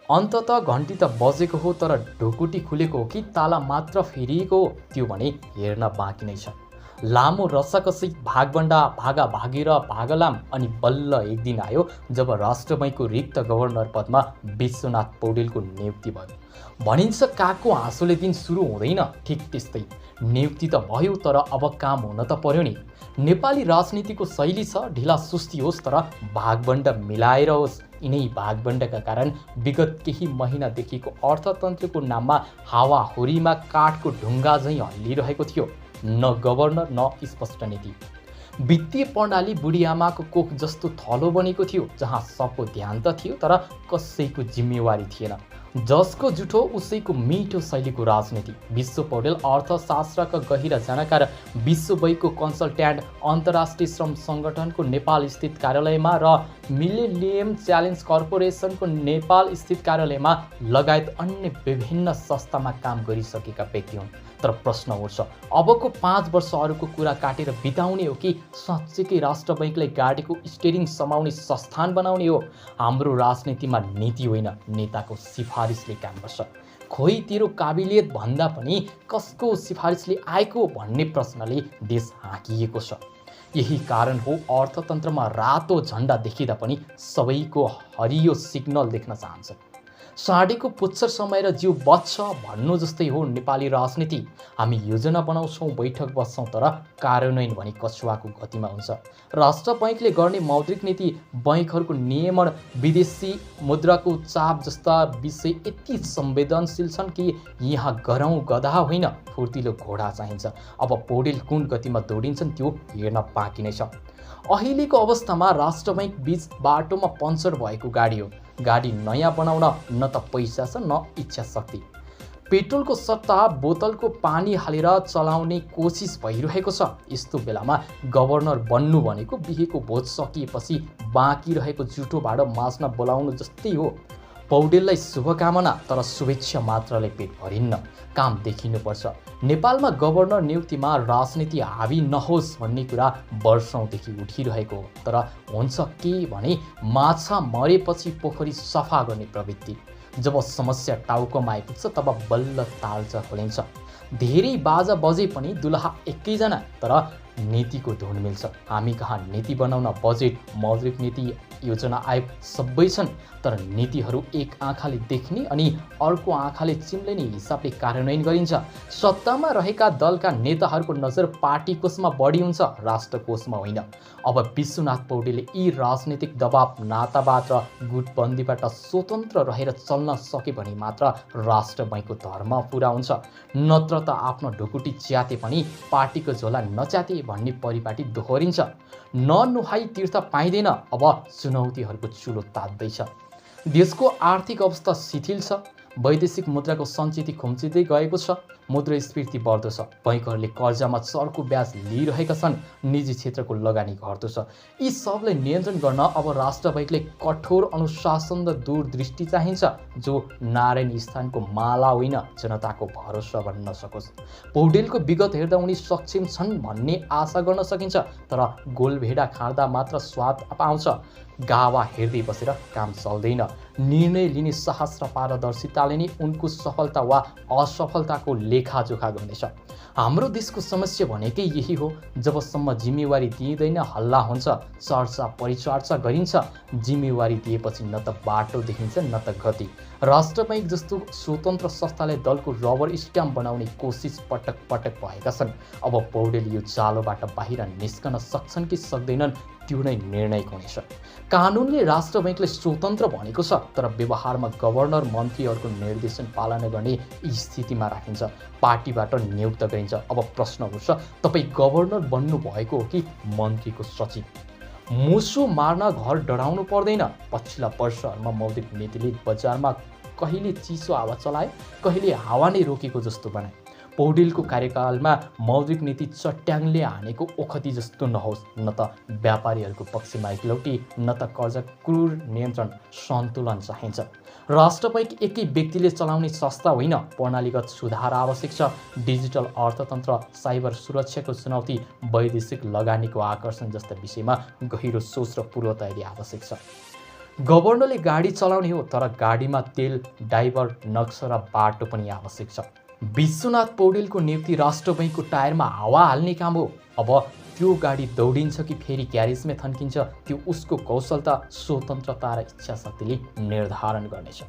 अन्तत घन्टी त बजेको हो, तर ढुकुटी खुलेको हो कि ताला मात्र फेरिएको हो त्यो भने हेर्न बाँकी नै छ। लामो रसाकसी भागभन्डा भागाभागी र भागलाम अनि बल्ल एक दिन आयो जब राष्ट्र बैङ्कको रिक्त गभर्नर पदमा विश्वनाथ पौडेलको नियुक्ति भयो। भनिन्छ कागको हाँसोले दिन सुरु हुँदैन, ठिक त्यस्तै नियुक्ति त भयो, तर अब काम हुन त पर्यो नि। नेपाली राजनीतिको शैली छ ढिला सुस्ती होस् तर भागभण्ड मिलाएर होस्। यिनै भागभण्डका कारण विगत केही महिनादेखिको अर्थतन्त्रको नाममा हावाहुरीमा काठको ढुङ्गा झैँ हल्लिरहेको थियो। न गभर्नर न स्पष्ट नीति। वित्तीय प्रणाली बुढीआमाको कोख जस्तो थलो बनेको थियो, जहाँ सबको ध्यान त थियो तर कसैको जिम्मेवारी थिएन। जसको जुठो उसैको मिठो शैलीको राजनीति। विश्व पौडेल अर्थशास्त्रका गहिरा जानकार, विश्व बैङ्कको कन्सल्ट्यान्ट, अन्तर्राष्ट्रिय श्रम सङ्गठनको नेपाल स्थित कार्यालयमा र मिलेनियम च्यालेन्ज कर्पोरेसनको नेपाल स्थित कार्यालयमा लगायत अन्य विभिन्न संस्थामा काम गरिसकेका व्यक्ति हुन्। तर प्रश्न उठ्छ, अबको 5 वर्ष अरूको कुरा काटेर बिताउने हो कि साँच्चैकै राष्ट्र बैङ्कलाई गाडीको स्टियरिङ समाउने संस्थान बनाउने हो? हाम्रो राजनीतिमा नीति होइन, नेताको सिफारिसले काम गर्छ। खोइ तेरो काबिलियत भन्दा पनि कसको सिफारिसले आएको भन्ने प्रश्नले देश हाँकिएको छ। यही कारण हो अर्थतन्त्रमा रातो झन्डा देखिँदा पनि सबैको हरियो सिग्नल देख्न चाहन्छ। साँढेको पुच्छर समाएर जिउ बच्छ भन्नु जस्तै हो नेपाली राजनीति। हामी योजना बनाउँछौँ, बैठक बस्छौँ, तर कार्यान्वयन भने कछुवाको गतिमा हुन्छ। राष्ट्र बैङ्कले गर्ने मौद्रिक नीति, बैङ्कहरूको नियमन, विदेशी मुद्राको चाप जस्ता विषय यति संवेदनशील छन् कि यहाँ गरौँ गधा होइन, फुर्तिलो घोडा चाहिन्छ। अब पौडेल कुन गतिमा दौडिन्छन् त्यो हेर्न बाँकी नै छ। अहिलेको अवस्थामा राष्ट्र बैङ्क बीच बाटोमा पङ्चर भएको गाडी हो। गाडी नयाँ बनाउन न त पैसा छ न इच्छा शक्ति। पेट्रोलको सट्टा बोतलको पानी हालेर चलाउने कोसिस भइरहेको छ। यस्तो बेलामा गभर्नर बन्नु भनेको बिहेको भोज सकिएपछि बाँकी रहेको जुठो भाँडो माझ्न बोलाउनु जस्तै हो। पौडेललाई शुभकामना, तर शुभेच्छा मात्रले पेट भरिन्न, काम देखिनुपर्छ। नेपालमा गभर्नर नियुक्तिमा राजनीति हावी नहोस् भन्ने कुरा वर्षौँदेखि उठिरहेको हो, तर हुन्छ के भने माछा मरेपछि पोखरी सफा गर्ने प्रवृत्ति। जब समस्या टाउकोमा आइपुग्छ तब बल्ल तालचा खोलिन्छ। धेरै बाजा बजे पनि दुलहा एकैजना, तर नीतिको धुन मिल्छ। हामी कहाँ नीति बनाउन बजेट, मौद्रिक नीति, योजना आयोग सबै छन्, तर नीतिहरू एक आँखाले देख्ने अनि अर्को आँखाले चिम्लिने हिसाबले कार्यान्वयन गरिन्छ। सत्तामा रहेका दलका नेताहरूको नजर पार्टी कोषमा बढी हुन्छ, राष्ट्र कोषमा होइन। अब विश्वनाथ पौडेलले यी राजनीतिक दबाव, नातावाद र गुटबन्दीबाट स्वतन्त्र रहेर चल्न सके भने मात्र राष्ट्र बैङ्कको धर्म पुरा हुन्छ। नत्र त आफ्नो ढुकुटी च्याते पनि पार्टीको झोला नच्याते भन्ने परिपाटी दोहोरिन्छ। ननुहाई तीर्थ पाइँदैन, अब चुनौतीहरूको चुलो तात्दैछ। देशको आर्थिक अवस्था शिथिल छ, वैदेशिक मुद्राको सञ्चित खुम्चिँदै गएको छ, मुद्रास्फीति बढ्दो छ, बैङ्कहरूले कर्जामा चर्को ब्याज लिइरहेका छन्, निजी क्षेत्रको लगानी घट्दो छ। यी सबलाई नियन्त्रण गर्न अब राष्ट्र बैङ्कले कठोर अनुशासन र दूरदृष्टि चाहिन्छ, जो नारायण स्थानको माला होइन जनताको भरोसा बन्न सकोस्। पौडेलको विगत हेर्दा उनी सक्षम छन् भन्ने आशा गर्न सकिन्छ, तर गोलभेडा खाँदा मात्र स्वाद पाउँछ, गावा हेर्दै बसेर काम चल्दैन। निर्णय लिने साहस र पारदर्शिताले नै उनको सफलता वा असफलताको लेखाजोखा गर्नेछ। हाम्रो देशको समस्या भनेकै यही हो। जबसम्म जिम्मेवारी दिइँदैन हल्ला हुन्छ, चर्चा परिचर्चा गरिन्छ। जिम्मेवारी दिएपछि न त बाटो देखिन्छ न त गति। राष्ट्र बैङ्क जस्तो स्वतन्त्र संस्थाले दलको रबर स्ट्याम्प बनाउने कोसिस पटक पटक भएका छन्। अब पौडेल यो जालोबाट बाहिर निस्कन सक्छन् कि सक्दैनन् त्यो नै निर्णायक हुनेछ। कानुनले राष्ट्र बैङ्कले स्वतन्त्र भनेको छ, तर व्यवहारमा गभर्नर मन्त्रीहरूको निर्देशन पालना गर्ने स्थितिमा राखिन्छ, पार्टीबाट नियुक्त गरिन्छ। अब प्रश्न उठ्छ, तपाईँ गभर्नर बन्नु भएको हो कि मन्त्रीको सचिव? मुसो मार्न घर डराउनु पर्दैन। पछिल्ला वर्षहरूमा मौद्रिक नीतिले बजारमा कहिले चिसो हावा चलायो, कहिले हावा नै रोकेको जस्तो बनाए। पौडेलको कार्यकालमा मौद्रिक नीति चट्याङले हानेको ओखती जस्तो नहोस्, न त व्यापारीहरूको पक्षमा एकलौटी, न त कर्जा क्रूर नियन्त्रण, सन्तुलन चाहिन्छ। राष्ट्र बैङ्क एकै व्यक्तिले चलाउने संस्था होइन, प्रणालीगत सुधार आवश्यक छ। डिजिटल अर्थतन्त्र, साइबर सुरक्षाको चुनौती, वैदेशिक लगानीको आकर्षण जस्ता विषयमा गहिरो सोच र पूर्व तयारी आवश्यक छ। गभर्नरले गाडी चलाउने हो, तर गाडीमा तेल, ड्राइभर, नक्सा र बाटो पनि आवश्यक छ। विश्वनाथ पौडेलको नियुक्ति राष्ट्र बैङ्कको टायरमा हावा हाल्ने काम हो। अब त्यो गाडी दौडिन्छ कि फेरि ग्यारेजमै थन्किन्छ, त्यो उसको कौशलता, स्वतन्त्रता र इच्छाशक्तिले निर्धारण गर्नेछ।